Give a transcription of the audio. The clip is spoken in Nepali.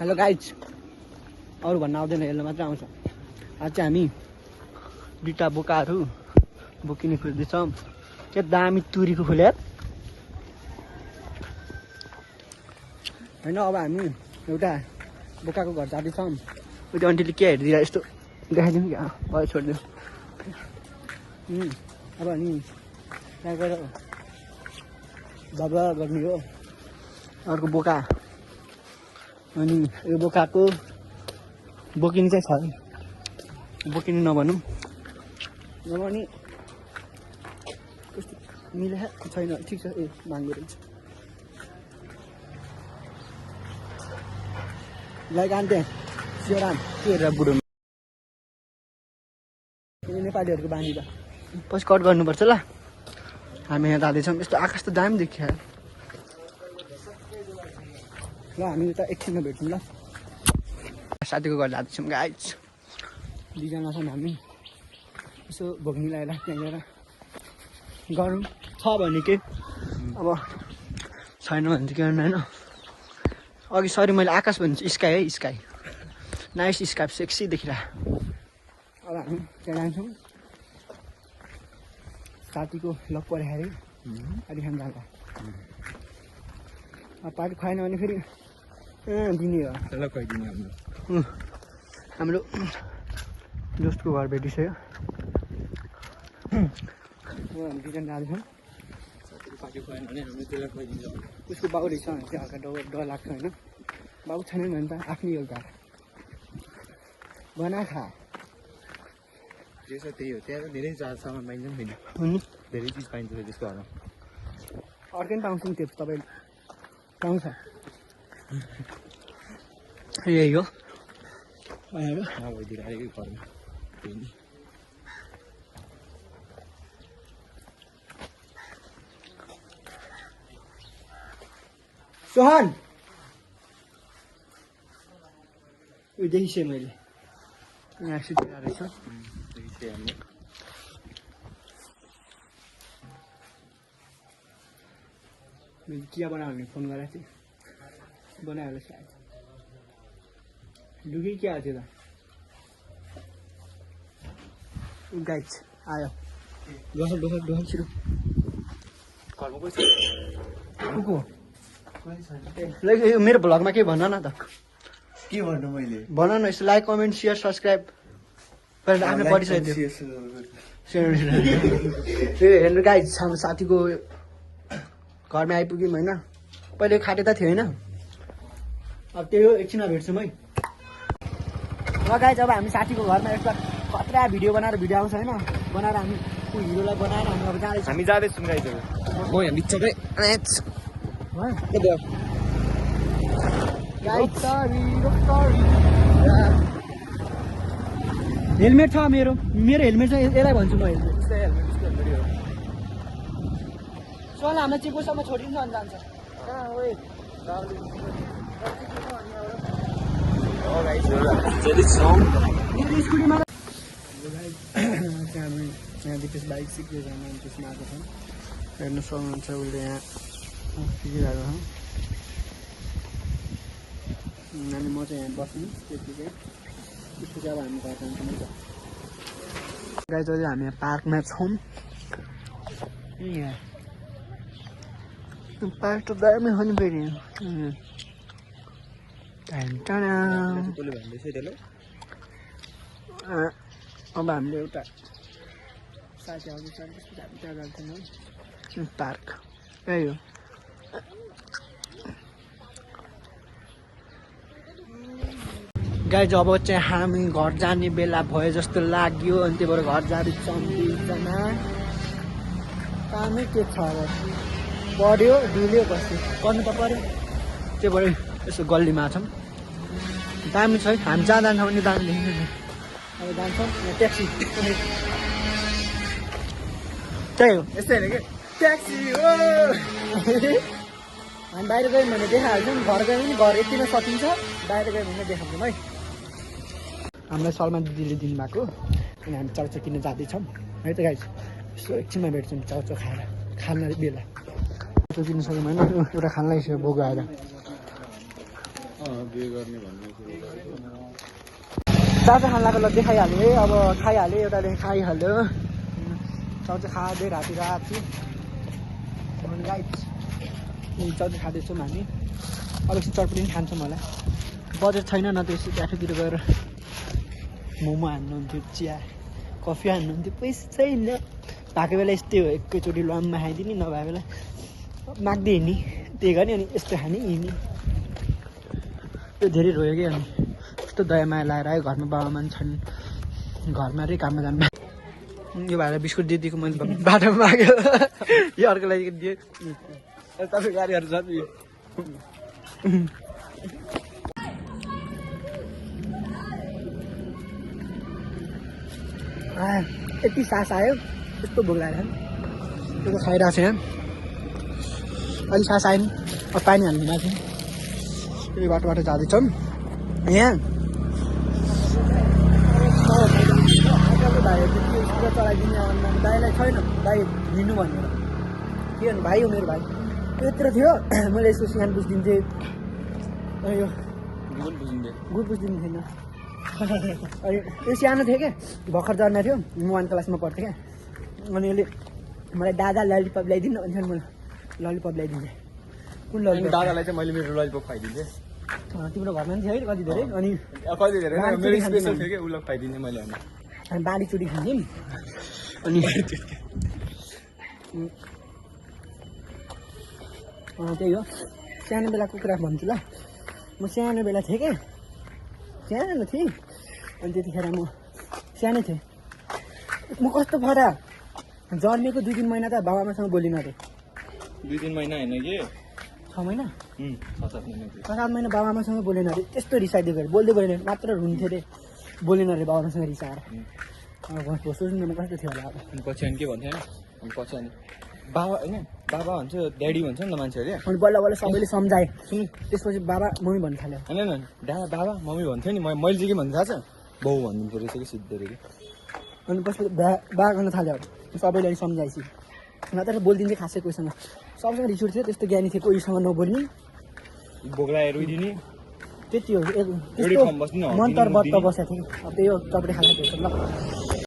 हेलो गाइज, अरू भन्न आउँदैन, हेर्न मात्र आउँछ। आज चाहिँ हामी दुईवटा बोकाहरू बोकिने खोज्दैछौँ। के दामी तुरीको फुल यार होइन। अब हामी एउटा बोकाको घर जाँदैछौँ। उयो आन्टीले के हेरिदिएर यस्तो देखाइदिउँ क्या, भयो छोडिदिउँ। अब हामी त्यहाँ गएर बाबा गर्ने हो। अर्को बोका, अनि यो बोकाको बोकिने चाहिँ छ, बोकिने नभनौँ। नभने कस्तो मिलेको छैन। ठिक छ, ए माग्दो रहेछ। लाइक आन्टे सियोराम के हेरेर बुढो नेपालीहरूको बानी त पछि कट गर्नुपर्छ ल। हामी यहाँ जाँदैछौँ। यस्तो आकाश त दामी देखियो ल। हामी त एकछिनमा भेट्छौँ ल। साथीको घर जाँदैछौँ गाइज। दुईजना छौँ हामी। यसो भोग्नी लगाएर त्यहाँ गएर गरौँ। छ भने के, अब छैन भने चाहिँ के गर्नु होइन। अघि सरी मैले आकाश भन्छु, स्काई है, स्काई। नाइस स्काई, सेक्सी देखिरहेको। अब हामी त्यहाँ जान्छौँ। साथीको लग पऱ्यो अरे पार्टी खान जाँदा। अब पार्टी खुवाएन भने फेरि दिने हो। हाम्रो दोस्तको घर भेटिसक्यो। हामी दुईजना जाँदैछौँ। उसको बाउ रहेछ भने चाहिँ हल्का डर लाग्छ होइन। बाउ छैन भने त आफ्नै एउटा बना खा। त्यही हो, त्यहाँ धेरै सामान पाइन्छ नि, धेरै चिज पाइन्छ त्यसको घरमा। अर्कै पनि पाउँछ नि त्यो, तपाईँले पाउँछ। यही हो भइदिएर आएकै घरमा। सोहन उयो देखिसकेँ मैले, यहाँ सुतिरहेको रहेछ। मैले चिया बनायो भने फोन गरेको थिएँ, बनायो होला सायद। डुगी के आएको थियो त गाइज आयो। दोकान छिटो घरमा कोही छ? को मेरो भ्लगमा के भन न त। के भन्नु मैले? भन न, यस्तो लाइक कमेन्ट सेयर सब्सक्राइब गरेर आफ्नो परिचय दियो। हेर्नु गाइज, हाम्रो साथीको घरमा आइपुग्यौँ होइन। पहिले खाटे त थियो होइन। अब त्यही हो, एकछिनमा भेट्छौँ है। ल गाइज, अब हामी साथीको घरमा एउटा खतरा भिडियो बनाएर भिडियो आउँछ होइन। बनाएर हामी त्यो हिरोलाई बनाएर हामी अब जाँदैछौँ। हामी जाँदैछौँ गाइजहरू। म यहाँ बिचकै हेलमेट छ मेरो हेलमेट छ। यसलाई भन्छु म हेलमेट। चल हामीलाई चिकुसम्म छोडिन्छ अनि जान्छ। स्कुटीमा हामी यहाँदेखि बाइक सिकेर त्यसमा आएको छौँ। हेर्नु सक्नुहुन्छ उसले यहाँ सिकिरहेको छ। अनि म चाहिँ यहाँ बस्नु त्यतिकै। त्यसपछि अब हामी घर जान्छौँ। गाइज अहिले हामी यहाँ पार्कमा छौँ। यहाँ पार्क त दामी हो नि फेरि। अब हामीले एउटा साथी आउँदैछ, त्यसपछि हामी त्यहाँ जान्छौँ है। पार्क यही हो। गाइज अब चाहिँ हामी घर जाने बेला भयो जस्तो लाग्यो। अनि त्यही भएर घर जाँदैछौँ दुईजना। कामै के छ अब, पढ्यो डुल्यो बस्यो, गर्नु त पऱ्यो। त्यही भएर यसो गल्लीमा छौँ। दामी छ है। हामी जहाँ जान्छौँ भने दामी देखिन्छ। अब जान्छौँ यहाँ ट्याक्सी। त्यही हो, यस्तै होइन कि ट्याक्सी हो। हामी बाहिर गयौँ भने देखाइहाल्छौँ। घर गयौँ भने घर यतिमा सकिन्छ, बाहिर गयौँ भने देखाउँछौँ है। हामीलाई सलमान दिदीले दिनुभएको। अनि हामी चाउचाउ किन्न जाँदैछौँ है त गाइज। यसो एकछिनमा भेट्छौँ चाउचाउ खाएर खाना बेला। चाउचाउ किन्न सक्यौँ होइन, एउटा खाना लगाइसक्यो भोग आएर। बिहे गर्ने भन्ने चाचा खान लाग्यो ल देखाइहाल्यो है अब खाइहाल्यो एउटाले खाइहाल्यो चाउचाउ खाँदै राति राति गाइड चाउचाउ खाँदैछौँ हामी अब एकछिन चटपटी पनि खान्छौँ होला बजेट छैन न त्यसो क्याफेतिर गएर मोमो हान्नुहुन्थ्यो चिया कफी हान्नुहुन्थ्यो पैसा छैन भएको बेला यस्तै हो एकैचोटि लम्मा खाइदिने नभए बेला माग्दै हिँड्ने त्यही गर्ने अनि यस्तो खाने हिँड्ने त्यो धेरै रोयो कि अनि यस्तो दया माया लाएर आयो घरमा बाबामा पनि छन् घरमा रे काममा जानु यो भएर बिस्कुट दिदीको मैले बाटोमा माग्यो यो अर्को लागि दिएँ तपाईँ गाडीहरू छ नि यति सास आयो यस्तो भोक लागेर त्यो त खाइरहेको छ यहाँ अलिक सास आयो नि अब पानी हाल्नु भएको थियो यो बाटो जाँदैछौँ यहाँ भाइहरू चलाइदिने भाइलाई छैन भाइ हिँड्नु भनेर के भन्नु भाइ हो मेरो भाइ यत्रो थियो मैले यसो सानो बुझिदिन्थेँ यो गुड बुझिदिनु थिएन अनि यो सानो थियो क्या भर्खर जन्मेको थियो म 1 क्लासमा पढ्थेँ क्या अनि यसले मलाई दादा ललिपप ल्याइदिनु भन्थ्यो नि मलाई ललिपप ल्याइदिन्थेँ कुन ललिपप दादालाई चाहिँ मैले मेरो ललिपप खुवाइदिन्थेँ तिम्रो घरमा पनि थियो है कति धेरै अनि कति धेरै मेरो स्पेसल थियो कि उसलाई खुवाइदिने मैले अनि बाली चुडी खान्थ्यौँ अनि त्यही हो सानो बेलाको कुरा भन्छु ल म सानो बेला थिएँ क्या सानो थिएँ अनि त्यतिखेर म सानै थिएँ म कस्तो फरा जन्मेको 2-3 महिना त बाबाआमासँग बोलिनँ अरे 2-3 महिना होइन कि 6 महिना 6-7 महिना बाबाआमासँग बोलेन अरे त्यस्तो रिसाइदिएको अरे बोल्दै बोलेन मात्र हुन्थ्यो अरे बोलेन अरे बाबाआमासँग रिसाएर अब सोच्नु न कस्तो थियो होला अब पछि अनि के भन्थ्यो अनि पछि अनि बाबा होइन बाबा भन्छ ड्याडी भन्छ नि त मान्छेहरूले अनि बल्ल बल्ल सबैले सम्झाएँ सुन त्यसपछि बाबा मम्मी भन्नु थाल्यो होइन दादा बाबा मम्मी भन्थ्यो नि मैले चाहिँ के भन्नु थाहा छ बाउ भनिदिन्थ्यो रहेछ कि सिद्धो रे कि अनि पछि बा गर्न थाल्यो सबैले अनि सम्झाएपछि नत्र बोलिदिन्थेँ खासै कोहीसँग सबैसँग रिस उठ्थ्यो त्यस्तो ज्ञानी थियो कोहीसँग नबोल्ने बोक्लाएर रोइदिने त्यति हो मन तर बत्त बसेको थियो अब त्यही हो चपडी खाना ल